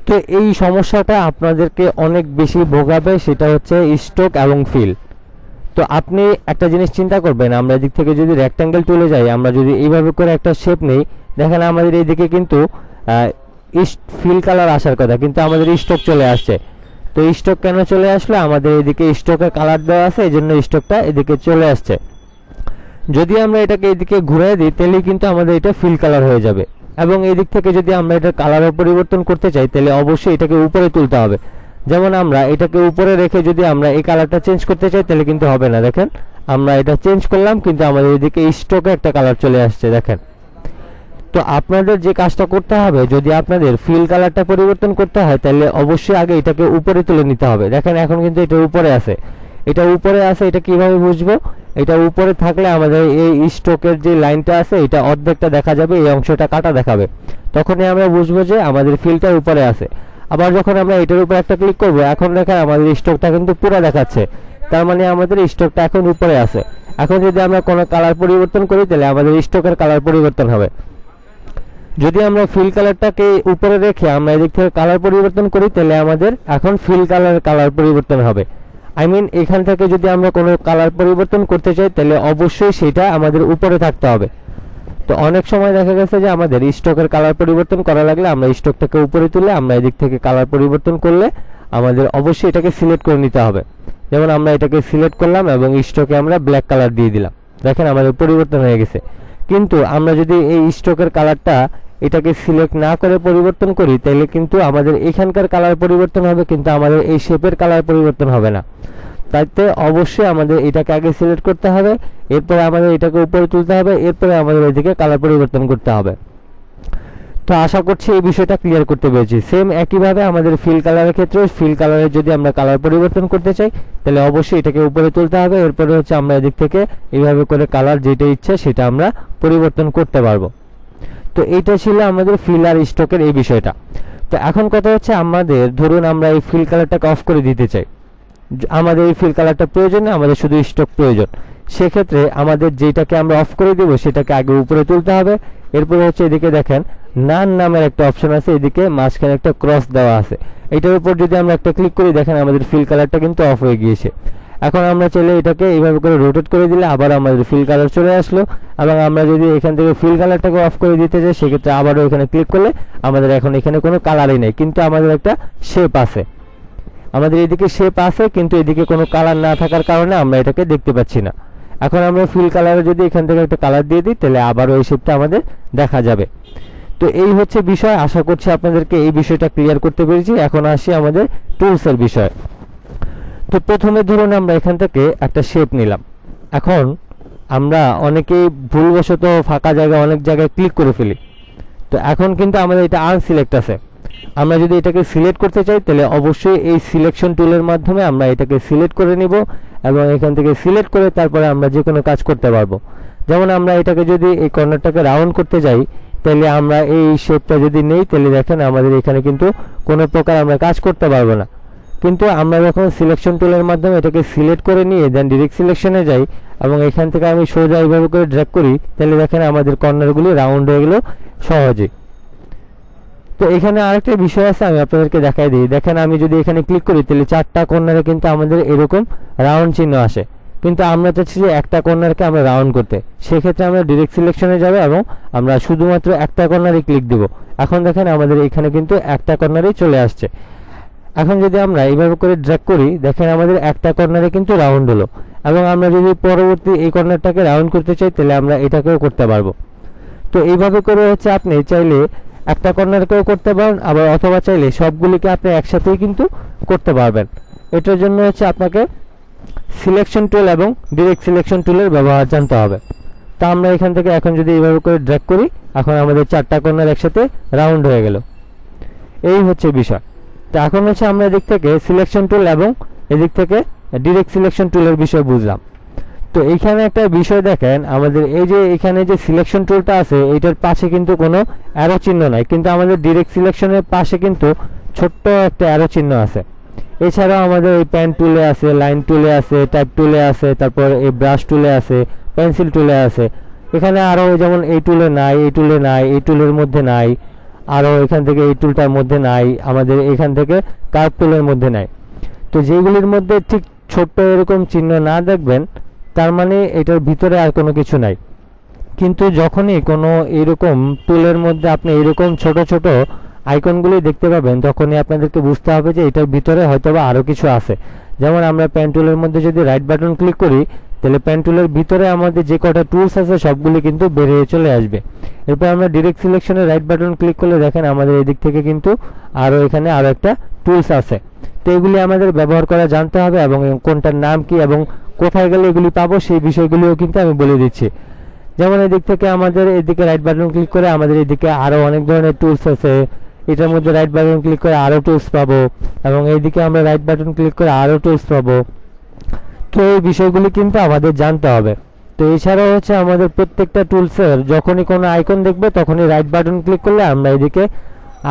তো এই সমস্যাটা আপনাদেরকে অনেক বেশি ভোগাবে, সেটা হচ্ছে স্ট্রোক এবং ফিল। তো আপনি একটা জিনিস চিন্তা করবেন, আমরা এদিক থেকে যদি রেক্ট্যাঙ্গেল টুলে যাই, আমরা যদি এইভাবে করে একটা শেপ নেই, দেখেন আমাদের এইদিকে কিন্তু ফিল কালার আসার কথা, কিন্তু আমাদের স্ট্রোক চলে আসছে। তো স্ট্রোক কেন চলে আসলো? আমাদের এদিকে স্ট্রোকের কালার দেওয়া আছে, এই জন্য স্ট্রোকটা এদিকে চলে আসছে। যদি আমরা এটাকে এদিকে ঘুরিয়ে দিই, তাহলে কিন্তু আমাদের এটা ফিল কালার হয়ে যাবে। এবং এদিক থেকে যদি আমরা এটার কালারও পরিবর্তন করতে চাই, তাহলে অবশ্যই এটাকে উপরে তুলতে হবে। যেমন আমরা এটাকে উপরে রেখে যদি আমরা এই কালারটা চেঞ্জ করতে চাই, তাহলে কিন্তু হবে না। দেখেন আমরা এটা চেঞ্জ করলাম, কিন্তু আমাদের এদিকে স্ট্রোকে একটা কালার চলে আসছে, দেখেন। তো আপনাদের যে কাজটা করতে হবে, যদি আপনাদের ফিল কালারটা পরিবর্তন করতে হয়, তাহলে অবশ্যই আগে এটাকে উপরে তুলে নিতে হবে। দেখেন এখন কিন্তু এটা উপরে আছে, এটা উপরে আছে। এটা কিভাবে বুঝবো? এটা উপরে থাকলে আমাদের এই স্ট্রোকের যে লাইনটা আছে, এটা অর্ধেকটা দেখা যাবে, এই অংশটা কাটা দেখাবে। তখনই আমরা বুঝবো যে আমাদের ফিলটা উপরে আছে। আবার যখন আমরা এটার উপর একটা ক্লিক করব, এখন দেখেন আমাদের স্ট্রোকটা কিন্তু পুরো দেখাচ্ছে, তার মানে আমাদের স্ট্রোকটা এখন উপরে আছে। এখন যদি আমরা কোনো কালার পরিবর্তন করি, তাহলে আমাদের স্ট্রোকের কালার পরিবর্তন হবে। যদি আমরা ফিল কালারটাকে উপরে রেখে আমরা এদিক থেকে কালার পরিবর্তন করি, তাহলে আমাদের এখন ফিল কালার পরিবর্তন হবে। এখান থেকে যদি আমরা কোনো কালার পরিবর্তন করতে চাই, তাহলে অবশ্যই সেটা আমাদের উপরে থাকতে হবে। তো অনেক সময় দেখা গেছে যে আমাদের স্ট্রোকের কালার পরিবর্তন করা লাগলে আমরা স্ট্রোকটাকে উপরে তুলে আমরা এদিক থেকে কালার পরিবর্তন করলে আমাদের অবশ্যই এটাকে সিলেক্ট করে নিতে হবে। যেমন আমরা এটাকে সিলেক্ট করলাম এবং স্ট্রোকে আমরা ব্ল্যাক কালার দিয়ে দিলাম, দেখেন আমাদের পরিবর্তন হয়ে গেছে। কিন্তু আমরা যদি এই স্ট্রোকের কালারটা এটাকে সিলেক্ট না করে পরিবর্তন করি, তাহলে কিন্তু আমাদের এখানকার কালার পরিবর্তন হবে, কিন্তু আমাদের এই শেপের কালার পরিবর্তন হবে না। তাইতে অবশ্যই আমাদের এটাকে আগে সিলেক্ট করতে হবে, এরপরে আমাদের এটাকে উপরে তুলতে হবে, এরপরে আমাদের ওইদিকে কালার পরিবর্তন করতে হবে। তো আশা করছি এই বিষয়টা ক্লিয়ার করতে পেরেছি। সেম একইভাবে আমাদের ফিল কালারের ক্ষেত্রে, ফিল কালারের যদি আমরা কালার পরিবর্তন করতে চাই, তাহলে অবশ্যই এটাকে উপরে তুলতে হবে। এরপরে হচ্ছে আমরা এদিক থেকে এইভাবে করে কালার যেটা ইচ্ছে সেটা আমরা পরিবর্তন করতে পারবো। তো এইটা ছিল আমাদের ফিল আর স্ট্রোকের এই বিষয়টা। তো এখন কথা হচ্ছে, আমাদের ধরুন আমরা এই ফিল কালারটাকে অফ করে দিতে চাই, আমাদের এই ফিল কালারটা প্রয়োজন না, আমাদের শুধু স্ট্রোক প্রয়োজন। সেক্ষেত্রে আমাদের যেটাকে আমরা অফ করে দিব সেটাকে আগে উপরে তুলতে হবে। এরপরে হচ্ছে এদিকে দেখেন নান নামের একটা অপশন আছে, এদিকে মাঝখানে একটা ক্রস দেওয়া আছে, এটার উপর যদি আমরা একটা ক্লিক করি, দেখেন আমাদের ফিল কালারটা কিন্তু অফ হয়ে গিয়েছে। এখন আমরা চাইলে এটাকে এইভাবে করে রোটেট করে দিলে আবার আমাদের ফিল কালার চলে আসলো। এবং আমরা যদি এখান থেকে ফিল কালারটাকে অফ করে দিতে চাই, সেক্ষেত্রে আবারও এখানে ক্লিক করলে আমাদের এখন এখানে কোনো কালারই নেই, কিন্তু আমাদের একটা শেপ আছে। আমাদের এদিকে শেপ আছে, কিন্তু এদিকে কোনো কালার না থাকার কারণে আমরা এটাকে দেখতে পাচ্ছি না। এখন আমরা ফিল কালারে যদি এখান থেকে একটা কালার দিয়ে দিই, তাহলে আবারও এই শেপটা আমাদের দেখা যাবে। তো এই হচ্ছে বিষয়। আশা করছি আপনাদেরকে এই বিষয়টা ক্লিয়ার করতে পেরেছি। এখন আসি আমাদের টুলসের বিষয়। তো প্রথমে ধরুন আমরা এখান থেকে একটা শেপ নিলাম। এখন আমরা অনেকেই ভুলবশত ফাঁকা জায়গায় অনেক জায়গায় ক্লিক করে ফেলি। তো এখন কিন্তু আমাদের এটা আনসিলেক্ট আছে। আমরা যদি এটাকে সিলেক্ট করতে চাই, তাহলে অবশ্যই এই সিলেকশন টুলের মাধ্যমে আমরা এটাকে সিলেক্ট করে নিব এবং এখান থেকে সিলেক্ট করে তারপরে আমরা যে কোনো কাজ করতে পারবো। যেমন আমরা এটাকে যদি এই কর্নারটাকে রাউন্ড করতে যাই, তাহলে আমরা এই শেপটা যদি নেই, তাহলে দেখেন আমাদের এখানে কিন্তু কোনো প্রকার আমরা কাজ করতে পারবো না। কিন্তু আমরা যখন সিলেকশন টুলের মাধ্যমে এটাকে সিলেক্ট করে নিয়ে দেন ডিরেক্ট সিলেকশনে যাই এবং এখান থেকে আমি সোজা এইভাবে করে ড্র্যাগ করি, তাহলে দেখেন আমাদের কর্নারগুলি রাউন্ড হয়ে গেল সহজেই। তো এখানে আরেকটা বিষয় আছে, আমি আপনাদেরকে দেখাই দিই। দেখেন আমি যদি এখানে ক্লিক করি, তাহলে চারটা কর্নারে কিন্তু আমাদের এরকম রাউন্ড চিহ্ন আসে, কিন্তু আমরা চাচ্ছি যে একটা কর্নারকে আমরা রাউন্ড করতে। সেক্ষেত্রে আমরা ডিরেক্ট সিলেকশনে যাব এবং আমরা শুধুমাত্র একটা কর্নারে ক্লিক দেব। এখন দেখেন আমাদের এখানে কিন্তু একটা কর্নারেই চলে আসছে। এখন যদি আমরা এইভাবে করে ড্র্যাগ করি, দেখেন আমাদের একটা কর্নারে কিন্তু রাউন্ড হলো। এবং আমরা যদি পরবর্তী এই কর্নারটাকে রাউন্ড করতে চাই, তাহলে আমরা এটাকেও করতে পারবো। তো এইভাবে করে হচ্ছে আপনি চাইলে একটা কর্নারকেও করতে পারেন, আবার অথবা চাইলে সবগুলিকে আপনি একসাথেই কিন্তু করতে পারবেন। এটার জন্য হচ্ছে আপনাকে সিলেকশন টুল এবং ডিরেক্ট সিলেকশন টুলের ব্যবহার জানতে হবে। তা আমরা এখান থেকে এখন যদি এইভাবে করে ড্র্যাগ করি, এখন আমাদের চারটা কর্নার একসাথে রাউন্ড হয়ে গেল। এই হচ্ছে বিষয়। তো এখন হচ্ছে আমরা এদিক থেকে সিলেকশন টুল এবং এদিক থেকে ডিরেক্ট সিলেকশন টুলের বিষয় বুঝলাম। তো এইখানে একটা বিষয় দেখেন, আমাদের এই যে এখানে যে সিলেকশন টুলটা আছে, এইটার পাশে কিন্তু কোনো অ্যারো চিহ্ন নাই, কিন্তু আমাদের ডিরেক্ট সিলেকশনের পাশে কিন্তু ছোট্ট একটা অ্যারো চিহ্ন আছে। এছাড়াও আমাদের এই পেন টুলে আছে, লাইন টুলে আছে, টাইপ টুলে আছে, তারপর এই ব্রাশ টুলে আছে, পেন্সিল টুলে আছে। এখানে আরও যেমন এই টুলে নাই, এই টুলে নাই, এই টুলের মধ্যে নাই, আরও এখান থেকে এই টুলটার মধ্যে নাই, আমাদের এখান থেকে কার্ভ টুলের মধ্যে নাই। তো যেগুলির মধ্যে ঠিক ছোট্ট এরকম চিহ্ন না দেখবেন, তার মানে এটার ভিতরে আর কোনো কিছু নাই। কিন্তু যখনই কোনো এরকম টুলের মধ্যে আপনি এরকম ছোট ছোট আইকনগুলি দেখতে পাবেন, তখনই আপনাদেরকে বুঝতে হবে যে এটার ভিতরে হয়তোবা আরও কিছু আছে। যেমন আমরা পেন টুলের মধ্যে যদি রাইট বাটন ক্লিক করি, তাহলে পেন টুলের ভিতরে আমাদের যে কটা টুলস আছে সবগুলি কিন্তু বেরিয়ে চলে আসবে। এরপর আমরা ডিরেক্ট সিলেকশনে রাইট বাটন ক্লিক করলে দেখেন আমাদের এদিক থেকে কিন্তু এখানে আরও একটা টুলস আছে। তো এগুলি আমাদের ব্যবহার করা জানতে হবে এবং কোনটার নাম কি এবং কোথায় গেলে এগুলি পাবো সেই বিষয়গুলিও কিন্তু আমি বলে দিচ্ছি। যেমন এদিক থেকে আমাদের এদিকে রাইট বাটন ক্লিক করে আমাদের এদিকে আরও অনেক ধরনের টুলস আছে, এটার মধ্যে রাইট বাটন ক্লিক করে আরও টুলস পাবো এবং এইদিকে আমরা রাইট বাটন ক্লিক করে আরও টুলস পাবো। তো এই বিষয়গুলি কিন্তু আমাদের জানতে হবে। তো এছাড়াও হচ্ছে আমাদের প্রত্যেকটা টুলসের যখনই কোনো আইকন দেখবে তখনই রাইট বাটন ক্লিক করলে আমরা এদিকে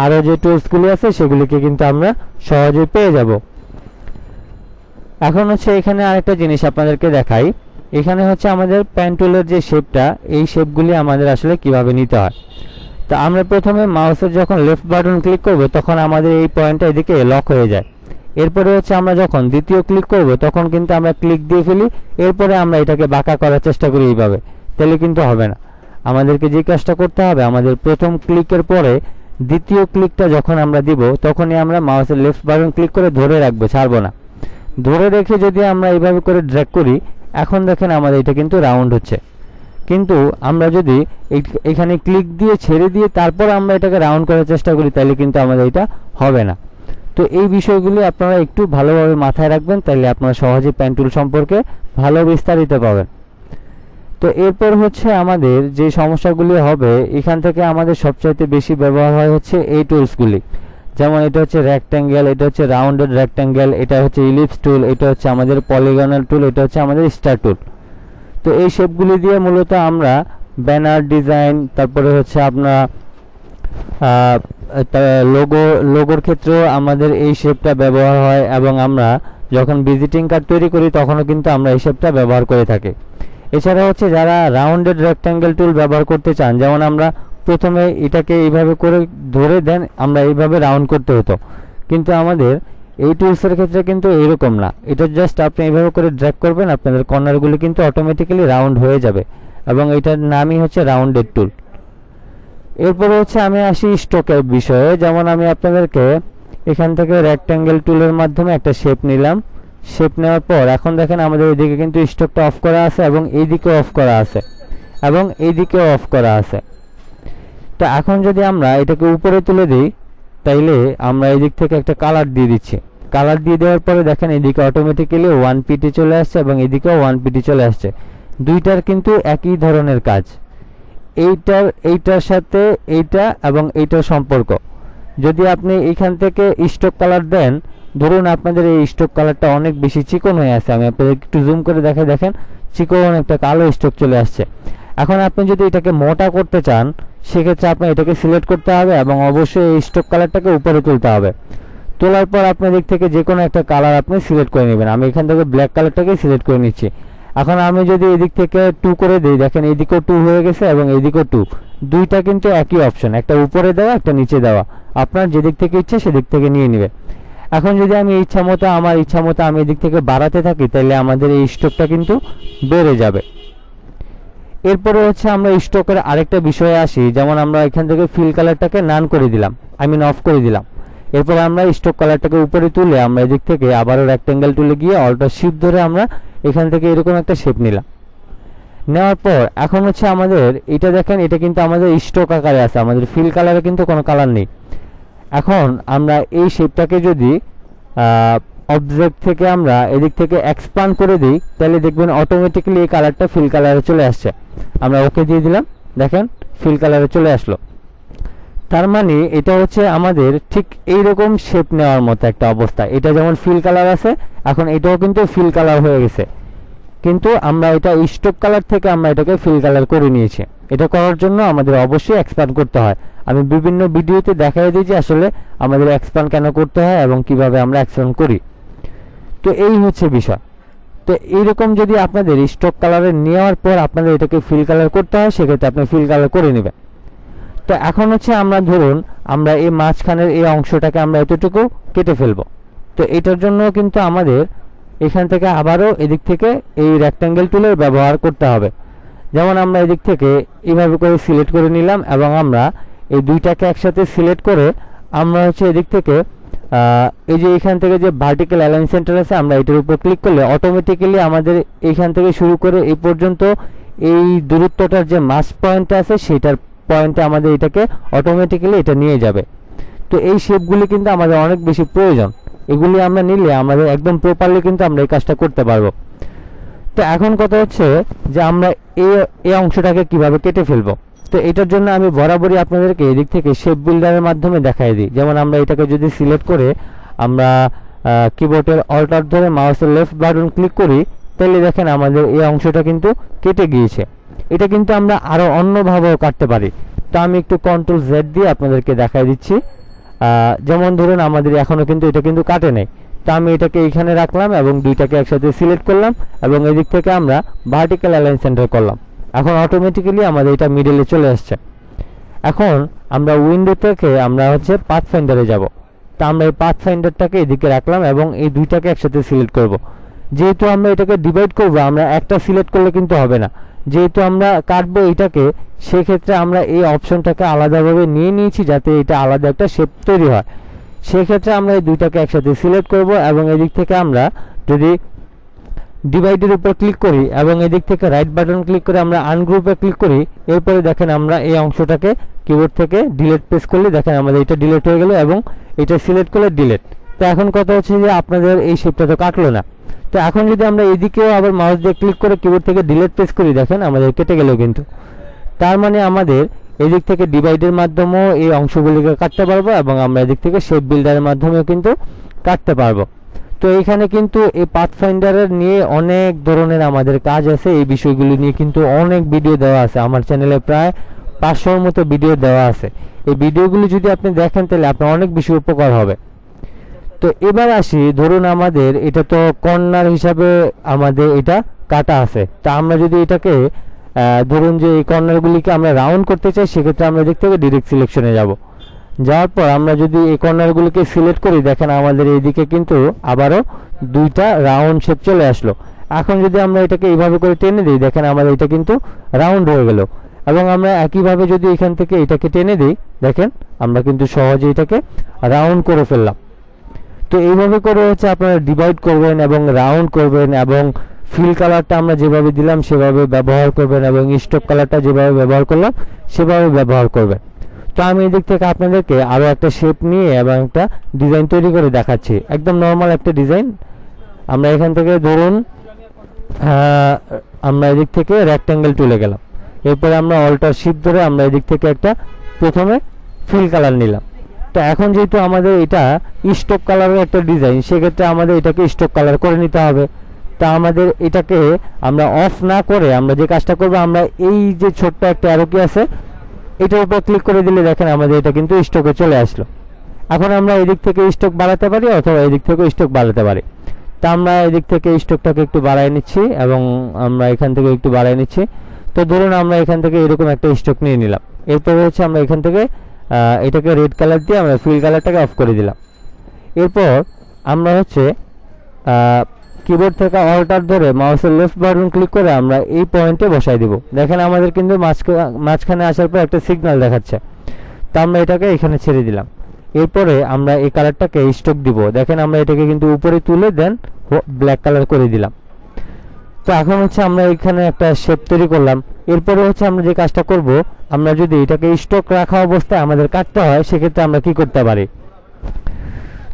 আরও যে টুলসগুলি আছে সেগুলিকে কিন্তু আমরা সহজেই পেয়ে যাব। এখন হচ্ছে এখানে আরেকটা জিনিস আপনাদেরকে দেখাই। এখানে হচ্ছে আমাদের পেন টুলের যে শেপটা, এই শেপগুলি আমাদের আসলে কিভাবে নিতে হয়। তো আমরা প্রথমে মাউসের যখন লেফট বাটন ক্লিক করব তখন আমাদের এই পয়েন্টটা এদিকে লক হয়ে যায়। এরপরে হচ্ছে আমরা যখন দ্বিতীয় ক্লিক করব তখন কিন্তু আমরা ক্লিক দিয়ে ফেলি, এরপরে আমরা এটাকে বাঁকা করার চেষ্টা করি এইভাবে, তাহলে কিন্তু হবে না। আমাদেরকে যে কাজটা করতে হবে, আমাদের প্রথম ক্লিকের পরে দ্বিতীয় ক্লিকটা যখন আমরা দিব তখনই আমরা মাউসের লেফট বাটন ক্লিক করে ধরে রাখবো, ছাড়বো না। ধরে রেখে যদি আমরা এইভাবে করে ড্র্যাগ করি, এখন দেখেন আমাদের এটা কিন্তু রাউন্ড হচ্ছে। কিন্তু আমরা যদি এখানে ক্লিক দিয়ে ছেড়ে দিয়ে তারপর আমরা এটাকে রাউন্ড করার চেষ্টা করি, তাহলে কিন্তু আমাদের এটা হবে না। তো এই বিষয়গুলি আপনারা একটু ভালোভাবে মাথায় রাখবেন, তাহলে আপনারা সহজে পেন টুল সম্পর্কে ভালো বিস্তারিত পাবেন। তো এরপর হচ্ছে আমাদের যে সমস্যাগুলি হবে, এখান থেকে আমাদের সবচাইতে বেশি ব্যবহার হয় হচ্ছে এই টুলসগুলি। যেমন এটা হচ্ছে রেক্ট্যাঙ্গেল, এটা হচ্ছে রাউন্ডেড রেক্ট্যাঙ্গেল, এটা হচ্ছে ইলিপস টুল, এটা হচ্ছে আমাদের পলিগনাল টুল, এটা হচ্ছে আমাদের স্টার টুল। তো এই শেপগুলি দিয়ে মূলত আমরা ব্যানার ডিজাইন, তারপরে হচ্ছে আপনার লোগোর ক্ষেত্রেও আমাদের এই শেপটা ব্যবহার হয় এবং আমরা যখন ভিজিটিং কার্ড তৈরি করি তখনও কিন্তু আমরা এই শেপটা ব্যবহার করে থাকি। এছাড়া হচ্ছে যারা রাউন্ডেড রেক্ট্যাঙ্গেল টুল ব্যবহার করতে চান, যেমন আমরা প্রথমে এটাকে এইভাবে করে ধরে দেন আমরা এইভাবে রাউন্ড করতে হতো, কিন্তু আমাদের এই টুলসের ক্ষেত্রে কিন্তু এরকম না। এটা জাস্ট আপনি এইভাবে করে ড্র্যাগ করবেন, আপনাদের কর্নারগুলো কিন্তু অটোমেটিক্যালি রাউন্ড হয়ে যাবে এবং এটার নামই হচ্ছে রাউন্ডেড টুল। এরপরে হচ্ছে আমি আসি স্ট্রোকের বিষয়ে। যেমন আমি আপনাদেরকে এখান থেকে রেক্ট্যাঙ্গেল টুলের মাধ্যমে একটা শেপ নিলাম। শেপ নেওয়ার পর এখন দেখেন আমাদের এইদিকে কিন্তু স্ট্রোকটা অফ করা আছে এবং এইদিকেও অফ করা আছে এবং এইদিকেও অফ করা আছে। তো এখন যদি আমরা এটাকে উপরে তুলে দিই, তাইলে আমরা এই দিক থেকে একটা কালার দিয়ে দিচ্ছি। কালার দিয়ে দেওয়ার পরে দেখেন এদিকে অটোমেটিক্যালি 1pt চলে আসছে এবং এদিকেও 1pt চলে আসছে। দুইটার কিন্তু একই ধরনের কাজ। এইটার সাথে এইটা এবং এইটার সম্পর্ক। যদি আপনি এইখান থেকে স্ট্রোক কালার দেন, ধরুন আপনাদের এই স্ট্রোক কালারটা অনেক বেশি চিকন হয়ে আছে, আমি আপনাদের একটু জুম করে দেখেন চিকন একটা কালো স্ট্রোক চলে আসছে। এখন আপনি যদি এটাকে মোটা করতে চান, সেক্ষেত্রে আপনি এটাকে সিলেক্ট করতে হবে এবং অবশ্যই এই স্ট্রোক কালারটাকে উপরে তুলতে হবে। তোলার পর আপনার দিক থেকে যে কোনো একটা কালার আপনি সিলেক্ট করে নেবেন। আমি এখান থেকে ব্ল্যাক কালারটাকে সিলেক্ট করে নিচ্ছি। এখন আমি যদি এদিক থেকে 2 করে দিই, দেখেন এইদিকেও 2 হয়ে গেছে এবং এইদিকেও 2। দুইটা কিন্তু একই অপশন, একটা উপরে দেওয়া একটা নিচে দেওয়া। আপনার যেদিক থেকে ইচ্ছে সেদিক থেকে নিয়ে নেবে। এখন যদি আমি আমার ইচ্ছা মতো আমি এদিক থেকে বাড়াতে থাকি, তাহলে আমাদের এই স্ট্রোকটা কিন্তু বেড়ে যাবে। এরপরে হচ্ছে আমরা স্ট্রোকের আরেকটা বিষয়ে আসি। যেমন আমরা এখান থেকে ফিল কালারটাকে নান করে দিলাম, অফ করে দিলাম। এরপর আমরা স্ট্রোক কালারটাকে উপরে তুলে আমরা এদিক থেকে আবারও রেক্ট্যাঙ্গেল টুলে গিয়ে অল্টার শিফট ধরে আমরা এখান থেকে এরকম একটা শেপ নিলাম। নেওয়ার পর এখন হচ্ছে আমাদের এটা দেখেন, এটা কিন্তু আমাদের স্ট্রোক আকারে আছে, আমাদের ফিল কালারে কিন্তু কোনো কালার নেই। এখন আমরা এই শেপটাকে যদি অবজেক্ট থেকে আমরা এদিক থেকে এক্সপ্যান্ড করে দিই, তাহলে দেখবেন অটোমেটিক্যালি এই কালারটা ফিল কালারে চলে আসছে। আমরা ওকে দিয়ে দিলাম, দেখেন ফিল কালারে চলে আসলো। তার মানে এটা হচ্ছে আমাদের ঠিক এইরকম শেপ নেওয়ার মতো একটা অবস্থা। এটা যেমন ফিল কালার আছে, এখন এটাও কিন্তু ফিল কালার হয়ে গেছে, কিন্তু আমরা এটা স্ট্রোক কালার থেকে আমরা এটাকে ফিল কালার করে নিয়েছি। এটা করার জন্য আমাদের অবশ্যই এক্সপ্যান্ড করতে হয়। আমি বিভিন্ন ভিডিওতে দেখাই দিই যে আসলে আমাদের এক্সপ্যান্ড কেন করতে হয় এবং কিভাবে আমরা এক্সপ্যান্ড করি। তো এই হচ্ছে বিষয়। তো এইরকম যদি আপনাদের স্ট্রোক কালারে নেওয়ার পর আপনাদের এটাকে ফিল কালার করতে হয়, সেক্ষেত্রে আপনি ফিল কালার করে নেবেন। তো এখন হচ্ছে আমরা ধরুন আমরা এই মাঝখানের এই অংশটাকে আমরা এতটুকু কেটে ফেলবো। তো এটার জন্য কিন্তু আমাদের এখান থেকে আবারও এদিক থেকে এই রেক্ট্যাঙ্গেল টুলের ব্যবহার করতে হবে। যেমন আমরা এদিক থেকে এইভাবে করে সিলেক্ট করে নিলাম এবং আমরা এই দুইটাকে একসাথে সিলেক্ট করে আমরা হচ্ছে এদিক থেকে এই যে এখান থেকে যে ভার্টিক্যাল অ্যালাইন সেন্টার আছে আমরা এটার উপর ক্লিক করলে অটোমেটিক্যালি আমাদের এইখান থেকে শুরু করে এই পর্যন্ত এই দূরত্বটার যে মাস পয়েন্ট আছে সেটার পয়েন্টে আমাদের এটাকে অটোমেটিক্যালি এটা নিয়ে যাবে। তো এই শেপগুলি কিন্তু আমাদের অনেক বেশি প্রয়োজন, এগুলি আমরা নিলে আমাদের একদম প্রপারলি কিন্তু আমরা এই কাজটা করতে পারবো। তো এখন কথা হচ্ছে যে আমরা এই অংশটাকে কিভাবে কেটে ফেলবো। তো এটার জন্য আমি বরাবরই আপনাদেরকে এদিক থেকে শেপ বিল্ডারের মাধ্যমে দেখাই দিই। যেমন আমরা এটাকে যদি সিলেক্ট করে আমরা কিবোর্ডের অল্টার ধরে মাউসের লেফট বাটন ক্লিক করি তাহলে দেখেন আমাদের এই অংশটা কিন্তু কেটে গিয়েছে। এটা কিন্তু আমরা আরো অন্যভাবেও কাটতে পারি। তো আমি একটু কন্ট্রোল জেড দিয়ে আপনাদেরকে দেখাই দিচ্ছি। যেমন ধরুন আমাদের এখনো কিন্তু এটা কিন্তু কাটে নেই। তো আমি এটাকে এইখানে রাখলাম এবং দুইটাকে একসাথে সিলেক্ট করলাম এবং এদিক থেকে আমরা ভার্টিক্যাল অ্যালাইন সেন্টার করলাম। এখন অটোমেটিক্যালি আমাদের এটা মিডলে চলে আসছে। এখন আমরা উইন্ডো থেকে আমরা হচ্ছে পাথফাইন্ডারে যাব। তো আমরা এই পাথফাইন্ডারটাকে এদিকে রাখলাম এবং এই দুইটাকে একসাথে সিলেক্ট করব। যেহেতু আমরা এটাকে ডিভাইড করব, আমরা একটা সিলেক্ট করলে কিন্তু হবে না, যেহেতু আমরা কাটবো এটাকে, সেক্ষেত্রে আমরা এই অপশনটাকে আলাদাভাবে নিয়ে নিয়েছি যাতে এটা আলাদা একটা শেপ তৈরি হয়। সেক্ষেত্রে আমরা এই দুইটাকে একসাথে সিলেক্ট করব এবং এদিক থেকে আমরা যদি ডিভাইডের উপর ক্লিক করি এবং এদিক থেকে রাইট বাটন ক্লিক করে আমরা আনগ্রুপে ক্লিক করি, এরপরে দেখেন আমরা এই অংশটাকে কিবোর্ড থেকে ডিলিট প্রেস করলে দেখেন আমাদের এটা ডিলিট হয়ে গেল এবং এটা সিলেক্ট করলে ডিলিট। তো এখন কথা হচ্ছে যে আপনাদের এই শেপটা তো কাটলো না। তো এখন যদি আমরা এদিকেও আবার মাউস দিয়ে ক্লিক করে কিবোর্ড থেকে ডিলিট প্রেস করি দেখেন আমাদের কেটে গেল কিন্তু। তার মানে আমাদের এদিক থেকে ডিভাইডের মাধ্যমেও এই অংশগুলিকে কাটতে পারবো এবং আমরা এদিক থেকে শেপ বিল্ডারের মাধ্যমেও কিন্তু কাটতে পারবো। তো এখানে কিন্তু এই পাথফাইন্ডারের নিয়ে অনেক ধরনের আমাদের কাজ আছে। এই বিষয়গুলি নিয়ে কিন্তু অনেক ভিডিও দেওয়া আছে আমার চ্যানেলে, প্রায় 500-র মতো ভিডিও দেওয়া আছে। এই ভিডিওগুলি যদি আপনি দেখেন তাহলে আপনার অনেক বেশি উপকার হবে। তো এবার আসি, ধরুন আমাদের এটা তো কর্নার হিসাবে আমাদের এটা কাটা আছে। তা আমরা যদি এটাকে ধরুন যে এই কর্নারগুলিকে আমরা রাউন্ড করতে চাই, সেক্ষেত্রে আমরা এদিক থেকে ডিরেক্ট সিলেকশনে যাব। যাওয়ার পর আমরা যদি এই কর্নারগুলিকে সিলেক্ট করি দেখেন আমাদের এইদিকে কিন্তু আবারও দুইটা রাউন্ড শেপ চলে আসলো। এখন যদি আমরা এটাকে এইভাবে করে টেনে দিই দেখেন আমাদের এটা কিন্তু রাউন্ড হয়ে গেল। এবং আমরা একইভাবে যদি এখান থেকে এটাকে টেনে দিই দেখেন আমরা কিন্তু সহজে এটাকে রাউন্ড করে ফেললাম। তো এইভাবে করে হচ্ছে আপনারা ডিভাইড করবেন এবং রাউন্ড করবেন এবং ফিল কালারটা আমরা যেভাবে দিলাম সেভাবে ব্যবহার করবেন এবং স্টক কালারটা যেভাবে ব্যবহার করলাম সেভাবে ব্যবহার করবেন। তো আমি এদিক থেকে আপনাদেরকে আরো একটা শেপ নিয়ে এবং একটা ডিজাইন তৈরি করে দেখাচ্ছি, একদম নর্মাল একটা ডিজাইন। আমরা এখান থেকে ধরুন আমরা এদিক থেকে রেক্ট্যাঙ্গেল তুলে গেলাম, এরপরে আমরা অল্টার শিফট ধরে আমরা এদিক থেকে একটা প্রথমে ফিল কালার নিলাম। তো এখন যেহেতু আমাদের এটা স্টক কালারের একটা ডিজাইন, সেক্ষেত্রে আমাদের এটাকে স্টক কালার করে নিতে হবে। তা আমাদের এটাকে আমরা অফ না করে আমরা যে কাজটা করব, আমরা এই যে ছোট্ট একটা অ্যারো কি আছে এটার উপর ক্লিক করে দিলে দেখেন আমাদের এটা কিন্তু স্টকে চলে আসলো। এখন আমরা এদিক থেকে স্টক বাড়াতে পারি অথবা এদিক থেকে স্টক বাড়াতে পারি। তা আমরা এদিক থেকে স্টকটাকে একটু বাড়াই নিচ্ছি এবং আমরা এখান থেকে একটু বাড়াই নিচ্ছি। তো ধরুন আমরা এখান থেকে এরকম একটা স্টক নিয়ে নিলাম। এরপরে হচ্ছে আমরা এখান থেকে এটাকে রেড কালার দিয়ে আমরা ফিল কালারটাকে অফ করে দিলাম। এরপর আমরা হচ্ছে কিবোর্ড থেকে অল্টার ধরে মাউসের লেফট বাটন ক্লিক করে আমরা এই পয়েন্টে বসাই দিব। দেখেন আমাদের কিন্তু মাঝখানে আসার পর একটা সিগন্যাল দেখাচ্ছে। তা আমরা এটাকে এখানে ছেড়ে দিলাম। এরপরে আমরা এই কালারটাকে স্টক দিব। দেখেন আমরা এটাকে কিন্তু উপরে তুলে দেন ব্ল্যাক কালার করে দিলাম। তো এখন হচ্ছে আমরা এখানে একটা শেপ তৈরি করলাম। এরপরে হচ্ছে আমরা যে কাজটা করব, আমরা যদি এটাকে স্টক রাখা অবস্থায় আমাদের কাটতে হয় সেক্ষেত্রে আমরা কি করতে পারি।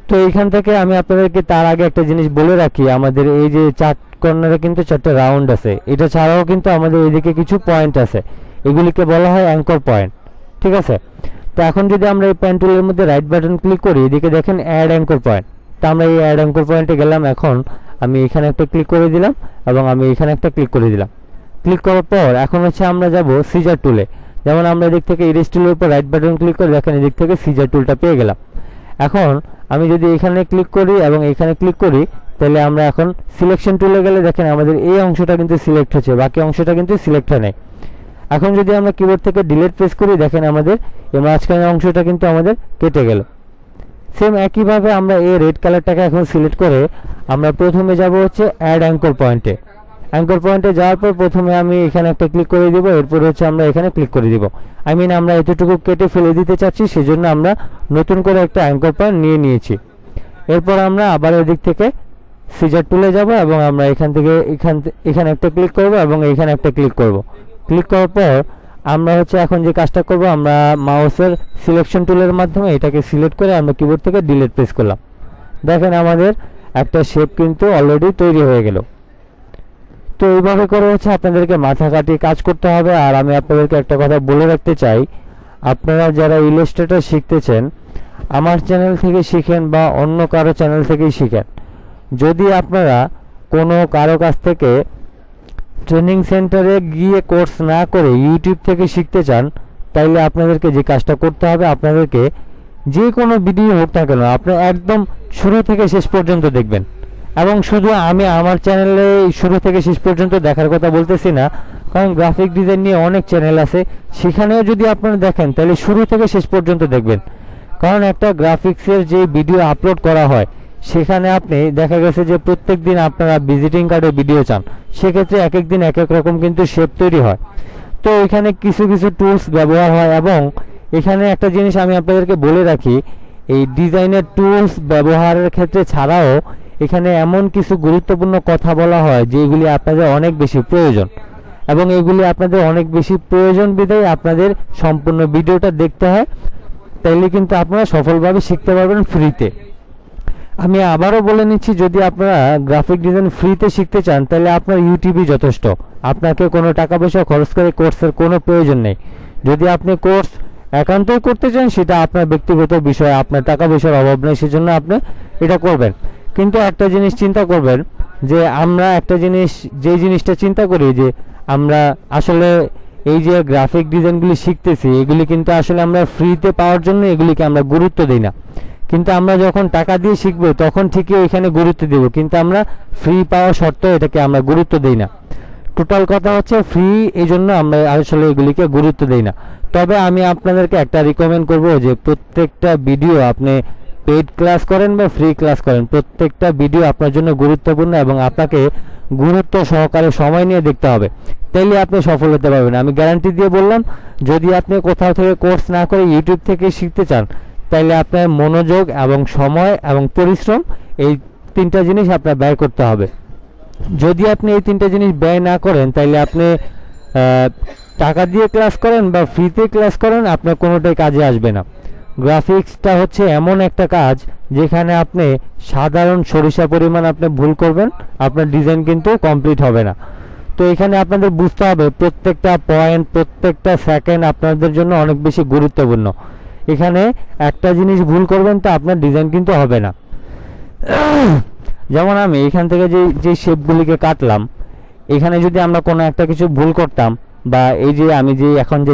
তো এইখান থেকে আমি আপনাদেরকে তার আগে একটা জিনিস বলে রাখি, আমাদের এই যে চার কর্নারে কিন্তু 4টা রাউন্ড আছে, এটা ছাড়াও কিন্তু আমাদের এদিকে কিছু পয়েন্ট আছে, এগুলিকে বলা হয় অ্যাঙ্কর পয়েন্ট, ঠিক আছে। তো এখন যদি আমরা এই পয়েন্ট টুলের মধ্যে রাইট বাটন ক্লিক করি, এদিকে দেখেন অ্যাড অ্যাঙ্কর পয়েন্ট। তো আমরা এই অ্যাড অ্যাঙ্কর পয়েন্টে গেলাম। এখন আমি এখানে একটা ক্লিক করে দিলাম এবং আমি এখানে একটা ক্লিক করে দিলাম। ক্লিক করার পর এখন হচ্ছে আমরা যাব সিজার টুলে। যেমন আমরা এদিক থেকে ইরেজ টুলের উপর রাইট বাটন ক্লিক করে দেখেন এদিক থেকে সিজার টুলটা পেয়ে গেলাম। এখন আমি যদি এখানে ক্লিক করি এবং এখানে ক্লিক করি তাহলে আমরা এখন সিলেকশন টুলে গেলে দেখেন আমাদের এই অংশটা কিন্তু সিলেক্ট হচ্ছে, বাকি অংশটা কিন্তু সিলেক্ট হয় নাই। এখন যদি আমরা কিবোর্ড থেকে ডিলিট প্রেস করি, দেখেন আমাদের এই মাঝখানের অংশটা কিন্তু আমাদের কেটে গেল। সেম একইভাবে আমরা এই রেড কালারটাকে এখন সিলেক্ট করে আমরা প্রথমে যাব হচ্ছে অ্যাড অ্যাঙ্কর পয়েন্টে। অ্যাঙ্কর পয়েন্টে যাওয়ার পর প্রথমে আমি এখানে একটা ক্লিক করে দিব, এরপর হচ্ছে আমরা এখানে ক্লিক করে দিব। আমরা এতটুকু কেটে ফেলে দিতে চাচ্ছি, সেজন্য আমরা নতুন করে একটা অ্যাঙ্কর পয়েন্ট নিয়ে নিয়েছি। এরপর আমরা আবার এদিক থেকে সিজার টুলে যাব এবং আমরা এখানে একটা ক্লিক করব এবং এখানে একটা ক্লিক করব। ক্লিক করার পর আমরা হচ্ছে এখন যে কাজটা করব, আমরা মাউসের সিলেকশন টুলের মাধ্যমে এটাকে সিলেক্ট করে আমরা কিবোর্ড থেকে ডিলিট প্রেস করলাম। দেখেন আমাদের একটা শেপ কিন্তু অলরেডি তৈরি হয়ে গেল। তো এইভাবে করে হচ্ছে আপনাদেরকে মাথা কাটিয়ে কাজ করতে হবে। আর আমি আপনাদেরকে একটা কথা বলে রাখতে চাই, আপনারা যারা ইলাস্ট্রেটর শিখতেছেন আমার চ্যানেল থেকে শিখেন বা অন্য কারো চ্যানেল থেকেই শিখেন। যদি আপনারা কোনো কারো কাছ থেকে ট্রেনিং সেন্টারে গিয়ে কোর্স না করে ইউটিউব থেকে শিখতে চান, তাইলে আপনাদেরকে যে কাজটা করতে হবে, আপনাদেরকে যে কোনো ভিডিও হোক না কেন আপনি একদম শুরু থেকে শেষ পর্যন্ত দেখবেন। এবং শুধু আমি আমার চ্যানেলে শুরু থেকে শেষ পর্যন্ত দেখার কথা বলতেছি না, কারণ গ্রাফিক ডিজাইন নিয়ে অনেক চ্যানেল আছে, সেখানেও যদি আপনারা দেখেন তাহলে শুরু থেকে শেষ পর্যন্ত দেখবেন। কারণ একটা গ্রাফিক্সের যে ভিডিও আপলোড করা হয়, সেখানে আপনি দেখা গেছে যে প্রত্যেক দিন আপনারা ভিজিটিং কার্ডে ভিডিও চান, সেক্ষেত্রে এক এক দিন এক এক রকম কিন্তু শেপ তৈরি হয়। তো এখানে কিছু কিছু টুলস ব্যবহার হয়। এবং এখানে একটা জিনিস আমি আপনাদেরকে বলে রাখি, এই ডিজাইনের টুলস ব্যবহারের ক্ষেত্রে ছাড়াও এখানে এমন কিছু গুরুত্বপূর্ণ কথা বলা হয় যেগুলি আপনাদের অনেক বেশি প্রয়োজন, এবং এগুলি আপনাদের অনেক বেশি প্রয়োজন বিধায় আপনাদের সম্পূর্ণ ভিডিওটা দেখতে হয়। তাইলে কিন্তু আপনারা সফলভাবে শিখতে পারবেন ফ্রিতে। আমি আবারও বলে নিচ্ছি, যদি আপনারা গ্রাফিক ডিজাইন ফ্রিতে শিখতে চান তাহলে আপনার ইউটিউবই যথেষ্ট। আপনাকে কোনো টাকা পয়সা খরচ করে কোর্সের কোনো প্রয়োজন নেই। যদি আপনি কোর্স একান্তই করতে চান সেটা আপনার ব্যক্তিগত বিষয়, আপনার টাকা পয়সার অভাব নেই, সেজন্য আপনি এটা করবেন। কিন্তু একটা জিনিস চিন্তা করবেন যে আমরা একটা জিনিস, যে জিনিসটা চিন্তা করি যে আমরা আসলে এই যে গ্রাফিক ডিজাইনগুলি শিখতেছি, এগুলি কিন্তু আসলে আমরা ফ্রিতে পাওয়ার জন্য এগুলিকে আমরা গুরুত্ব দিই না। কিন্তু আমরা যখন টাকা দিয়ে শিখবো তখন ঠিকই এখানে গুরুত্ব দেব, কিন্তু আমরা ফ্রি পাওয়া সত্ত্বেও এটাকে আমরা গুরুত্ব দিই না। টোটাল কথা হচ্ছে ফ্রি, এই জন্য আমরা আসলে এগুলিকে গুরুত্ব দিই না। তবে আমি আপনাদেরকে একটা রিকমেন্ড করব যে প্রত্যেকটা ভিডিও আপনি পেইড ক্লাস করেন বা ফ্রি ক্লাস করেন, প্রত্যেকটা ভিডিও আপনার জন্য গুরুত্বপূর্ণ এবং আপনাকে গুরুত্ব সহকারে সময় নিয়ে দেখতে হবে, তাইলে আপনি সফল হতে পারবেন। আমি গ্যারান্টি দিয়ে বললাম, যদি আপনি কোথাও থেকে কোর্স না করে ইউটিউব থেকে শিখতে চান, তাইলে আপনার মনোযোগ এবং সময় এবং পরিশ্রম এই তিনটা জিনিস আপনার ব্যয় করতে হবে। যদি আপনি এই তিনটা জিনিস ব্যয় না করেন, তাইলে আপনি টাকা দিয়ে ক্লাস করেন বা ফ্রিতে ক্লাস করেন, আপনার কোনোটাই কাজে আসবে না। গ্রাফিক্সটা হচ্ছে এমন একটা কাজ যেখানে আপনি সাধারণ সরিষা পরিমাণ আপনি ভুল করবেন, আপনার ডিজাইন কিন্তু কমপ্লিট হবে না। তো এখানে আপনাদের বুঝতে হবে প্রত্যেকটা পয়েন্ট, প্রত্যেকটা সেকেন্ড আপনাদের জন্য অনেক বেশি গুরুত্বপূর্ণ। এখানে একটা জিনিস ভুল করবেন তো আপনার ডিজাইন কিন্তু হবে না। যেমন আমি এখান থেকে যে শেপগুলিকে কাটলাম, এখানে যদি আমরা কোনো একটা কিছু ভুল করতাম, বা এই যে আমি যে এখন যে